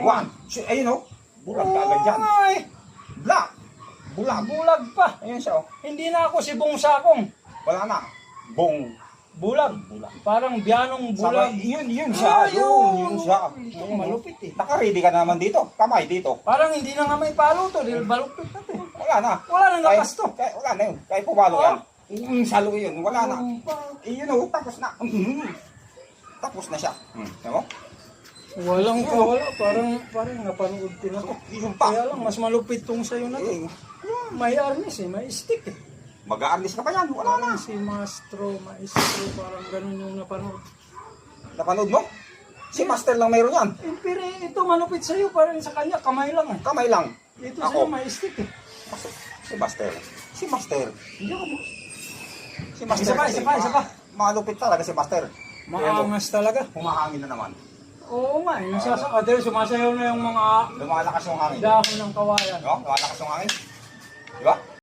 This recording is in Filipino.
One. Ayun o. Bulag ka agad dyan. Ay, Black. Bulag. bulag pa. Ayun siya o. Hindi na ako si Bong Sakong. Wala na. Bong. Bulag. Bulag. Parang biyanong bulag. Yun siya. Yun siya. Ito, malupit eh. Naka-ready ka naman dito. Kamay dito. Parang hindi na nga may palo to. Dahil baluktot na to. Wala na. Wala na lakas to. Wala na yun. Kahit pumalo yan. Salo yun. Wala na. Yun o. Tapos na. Tapos na siya. Diba? Walang kawala. Parang napanood ko na to. Yun pa. Kaya lang, mas malupit tong sayo na to. May arnis eh. May stick eh. Mag-a-arnis ka pa yan. Wala na. Parang si Maestro, parang ganun yung napanood. Napanood mo? Si Master lang mayroon yan. Eh, pero ito malupit sa'yo, parang sa kanya, kamay lang eh. Kamay lang. Ito Ako. sa'yo, may stick eh. Si Master. Si Master. Hindi ako mo. Si Master. Isa pa. Malupit talaga si Master. Maangas talaga. Humahangin na naman. Oo nga eh, sumasayaw na yung mga Lumalakas yung hangin. dahon ng kawayan. Diba? Lumalakas yung hangin. Diba?